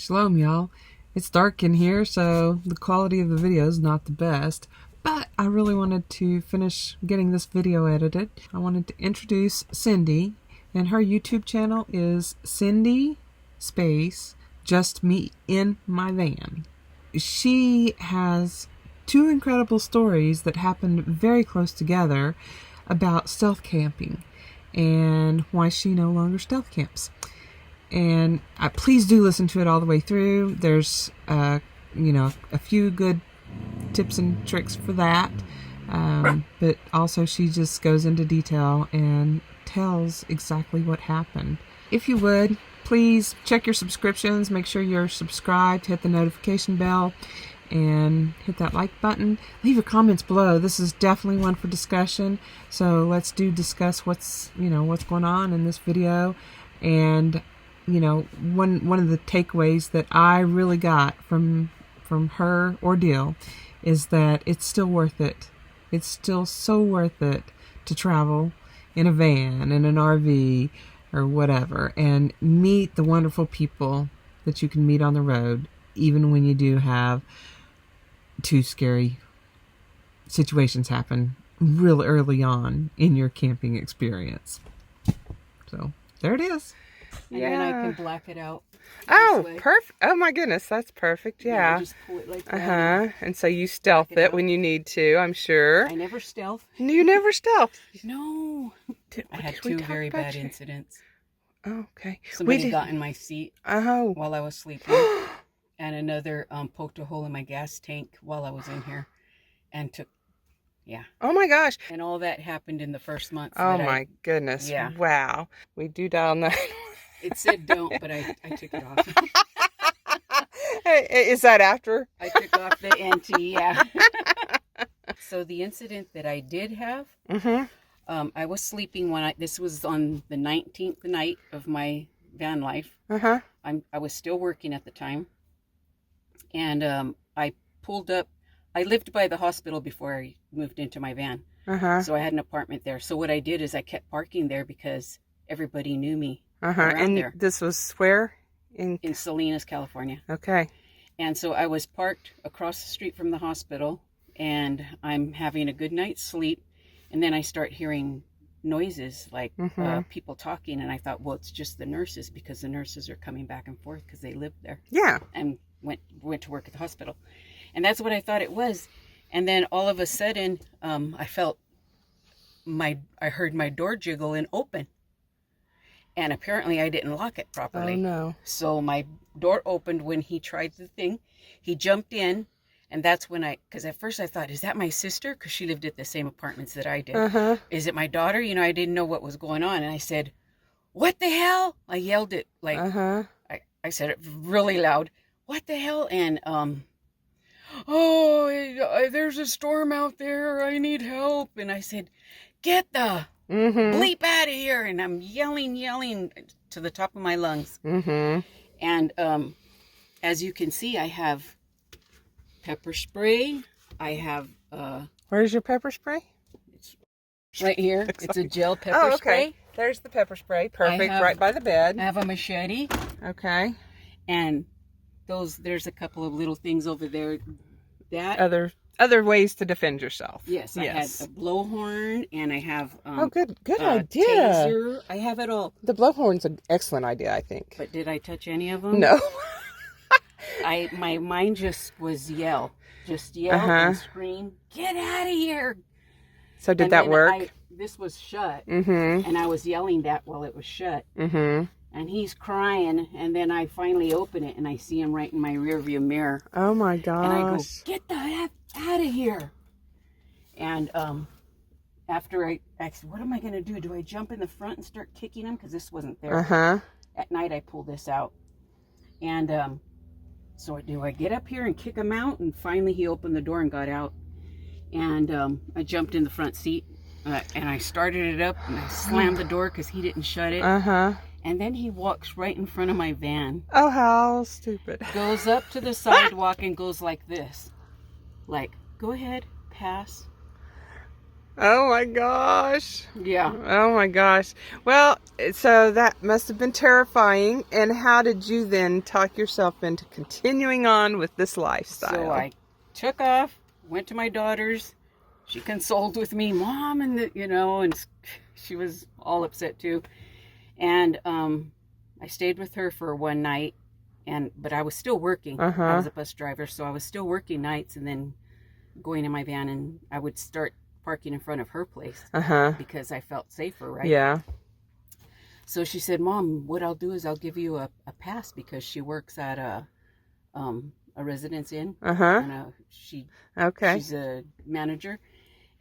Shalom, y'all. It's dark in here, so the quality of the video is not the best, but I really wanted to finish getting this video edited. I wanted to introduce Cindy, and her YouTube channel is Cindy space JustMeInMyVan. She has two incredible stories that happened very close together about stealth camping and why she no longer stealth camps. And please do listen to it all the way through. There's, a few good tips and tricks for that. But also she just goes into detail and tells exactly what happened. If you would, please check your subscriptions. Make sure you're subscribed. Hit the notification bell and hit that like button. Leave your comments below. This is definitely one for discussion. So let's discuss what's going on in this video. And one of the takeaways that I really got from her ordeal is that it's still worth it. It's still so worth it to travel in a van, in an RV, or whatever, and meet the wonderful people that you can meet on the road, even when you do have two scary situations happen real early on in your camping experience. So there it is. And then I can black it out. Oh, perfect. Oh my goodness, that's perfect. Yeah. Just pull it like that. And so you stealth it when you need to, I'm sure. I never stealth. You never stealth. No. I had two very bad incidents. Oh, okay. Somebody got in my seat while I was sleeping. And another poked a hole in my gas tank while I was in here. And took, Oh my gosh. And all that happened in the first month. Oh my goodness. Yeah. Wow. We do dial 9. It said don't, but I took it off. Is that after? I took off the NT, yeah. So the incident that I did have, I was sleeping this was on the 19th night of my van life. I was still working at the time. And I pulled up. I lived by the hospital before I moved into my van. So I had an apartment there. So what I did is I kept parking there because everybody knew me. And there. This was where? In Salinas, California. Okay. And so I was parked across the street from the hospital, and I'm having a good night's sleep. And then I start hearing noises like people talking. And I thought, well, it's just the nurses, because the nurses are coming back and forth because they lived there. Yeah. And went to work at the hospital. And that's what I thought it was. And then all of a sudden, I heard my door jiggle and open. And apparently I didn't lock it properly. Oh, no. So my door opened when he tried the thing. He jumped in, and that's when because at first I thought, is that my sister? Because she lived at the same apartments that I did. Is it my daughter? I didn't know what was going on. And I said, what the hell? I yelled it like, I said it really loud. What the hell? And, there's a storm out there. I need help. And I said, get the bleep out of here. And I'm yelling to the top of my lungs. And as you can see, I have pepper spray. I have where's your pepper spray? It's right here. It's a gel pepper spray. There's the pepper spray. Perfect. Right by the bed. I have a machete. Okay. And there's a couple of little things over there. Other ways to defend yourself. Yes, I had a blowhorn, and I have good idea. Taser. I have it all. The blowhorn's an excellent idea, I think. But did I touch any of them? No. My mind just was yell and scream, get out of here. So did that work? This was shut, and I was yelling that while it was shut. And he's crying, and then I finally open it, and I see him right in my rearview mirror. Oh my gosh. And I go, get the F out of here. And after I said, what am I going to do? Do I jump in the front and start kicking him? Because this wasn't there. At night, I pulled this out. And so do I get up here and kick him out? And finally, he opened the door and got out. And I jumped in the front seat, and I started it up, and I slammed the door because he didn't shut it. And then he walks right in front of my van. Oh, how stupid. Goes up to the sidewalk and goes like this. Like, go ahead, pass. Oh my gosh. Yeah. Oh my gosh. Well, so that must have been terrifying. And how did you then talk yourself into continuing on with this lifestyle? So I took off, went to my daughter's. She consoled with me, Mom, and and she was all upset too. And I stayed with her for one night, but I was still working. I was a bus driver, so I was still working nights, and then going in my van, and I would start parking in front of her place because I felt safer, right? Yeah. So she said, Mom, what I'll do is I'll give you a pass, because she works at a residence inn. And she's a manager,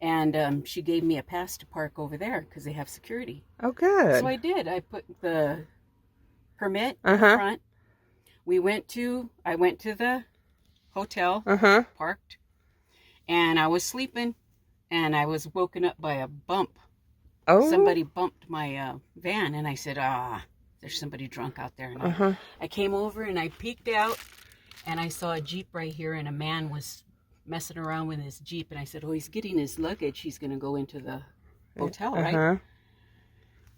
and she gave me a pass to park over there because they have security. Oh, good. So I did. I put the permit in front. I went to the hotel, parked, and I was sleeping, and I was woken up by a bump. Oh. Somebody bumped my van, and I said, there's somebody drunk out there. And I came over, and I peeked out, and I saw a Jeep right here, and a man was messing around with his Jeep. And I said, he's getting his luggage. He's going to go into the hotel, right?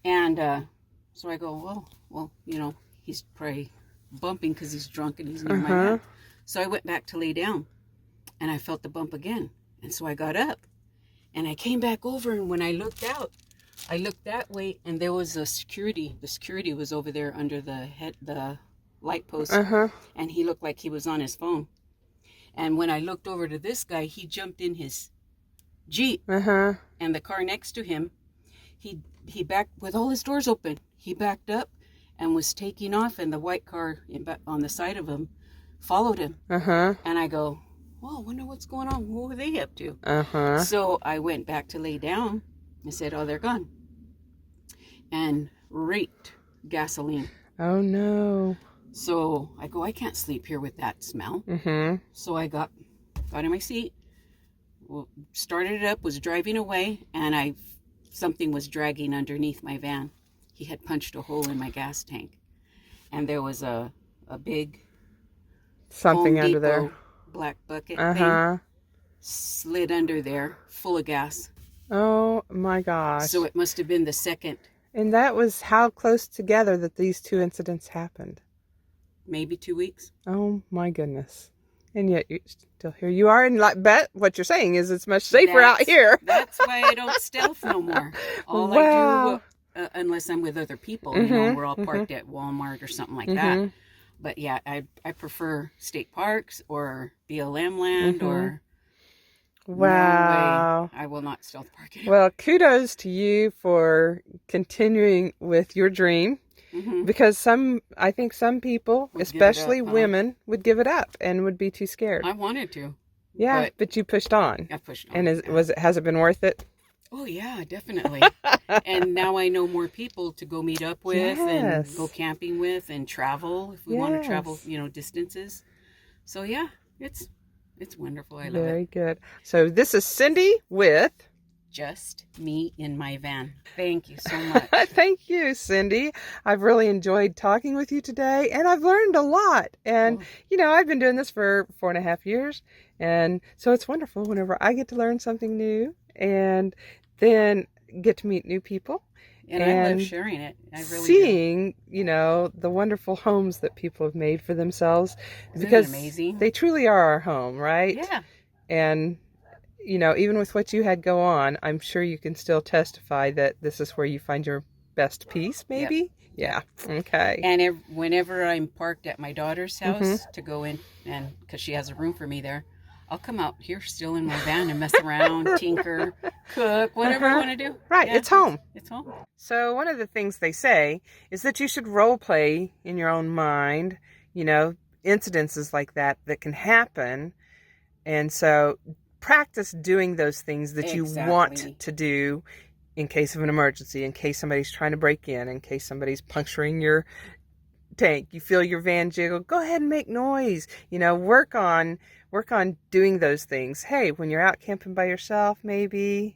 And so I go, well, he's probably bumping because he's drunk and he's near my van. So I went back to lay down, and I felt the bump again. And so I got up, and I came back over, and when I looked out, I looked that way, and there was a security. The security was over there under the light post, and he looked like he was on his phone. And when I looked over to this guy, he jumped in his Jeep, and the car next to him, he backed with all his doors open. He backed up and was taking off, and the white car on the side of him followed him. And I go, I wonder what's going on. What were they up to? So I went back to lay down. I said, they're gone. And raked gasoline. Oh, no. So I go, I can't sleep here with that smell. So I got in my seat, started it up, was driving away, and something was dragging underneath my van. He had punched a hole in my gas tank. And there was a big something Home under Depot there. Black bucket thing slid under there, full of gas. Oh my gosh. So it must have been the second. And that was how close together that these two incidents happened? Maybe 2 weeks. Oh my goodness. And yet you're still here. You are, and bet what you're saying is it's much safer out here. That's why I don't stealth no more. All I do, unless I'm with other people, we're all parked at Walmart or something like that. But yeah, I prefer state parks or BLM land or... Wow. No way. I will not stealth park anymore. Well, kudos to you for continuing with your dream. Because I think some people, especially women, would give it up and would be too scared. I wanted to. Yeah, but you pushed on. I pushed on. And has it been worth it? Oh yeah, definitely. And now I know more people to go meet up with and go camping with and travel if we want to travel, distances. So yeah, it's wonderful. I love it. Very good. So this is Cindy with Just Me in My Van. Thank you so much. Thank you, Cindy. I've really enjoyed talking with you today, and I've learned a lot. And, I've been doing this for 4.5 years, and so it's wonderful whenever I get to learn something new and then get to meet new people. And I love sharing it. I really seeing, the wonderful homes that people have made for themselves. Isn't because it amazing? They truly are our home, right? Yeah. And even with what you had go on, I'm sure you can still testify that this is where you find your best peace, maybe? Yep. Yeah. Okay. And whenever I'm parked at my daughter's house to go in, and because she has a room for me there, I'll come out here still in my van and mess around, tinker, cook, whatever I want to do. Right. Yeah, it's home. It's home. So one of the things they say is that you should role play in your own mind, incidences like that can happen. And so practice doing those things that you want to do in case of an emergency, in case somebody's trying to break in case somebody's puncturing your tank. You feel your van jiggle, go ahead and make noise. Work on doing those things. Hey, when you're out camping by yourself, maybe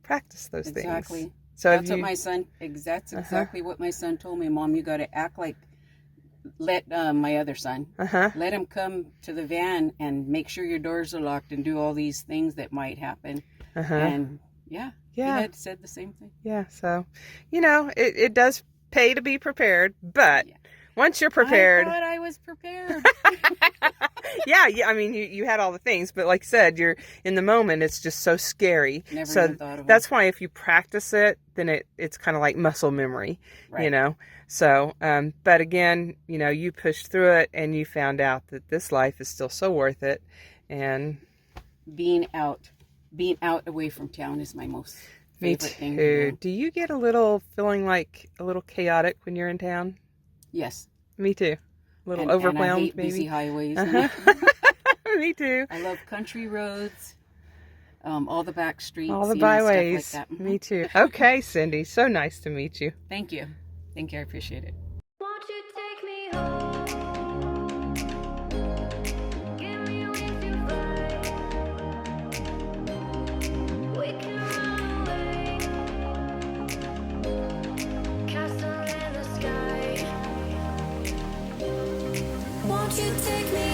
practice those things. Exactly. So that's exactly what my son told me. Mom, you got to act like, let my other son, let him come to the van and make sure your doors are locked and do all these things that might happen. And Yeah. Yeah. He had said the same thing. Yeah. So, it does pay to be prepared, but once you're prepared. I thought I was prepared. Yeah. I mean, you had all the things, but like I said, you're in the moment. It's just so scary. Never so even thought of that's why if you practice it, then it's kind of like muscle memory, right. So, but again, you pushed through it and you found out that this life is still so worth it. And being out away from town is my most favorite thing to do. Do you get a little feeling like a little chaotic when you're in town? Yes. Me too. A little overwhelmed, and I hate maybe. busy highways. Me too. I love country roads, all the back streets, all the byways. Stuff like that. Me too. Okay, Cindy. So nice to meet you. Thank you. I appreciate it. Won't you take me home? Give me a reason to fly. We can run away. Castle in the sky. Won't you take me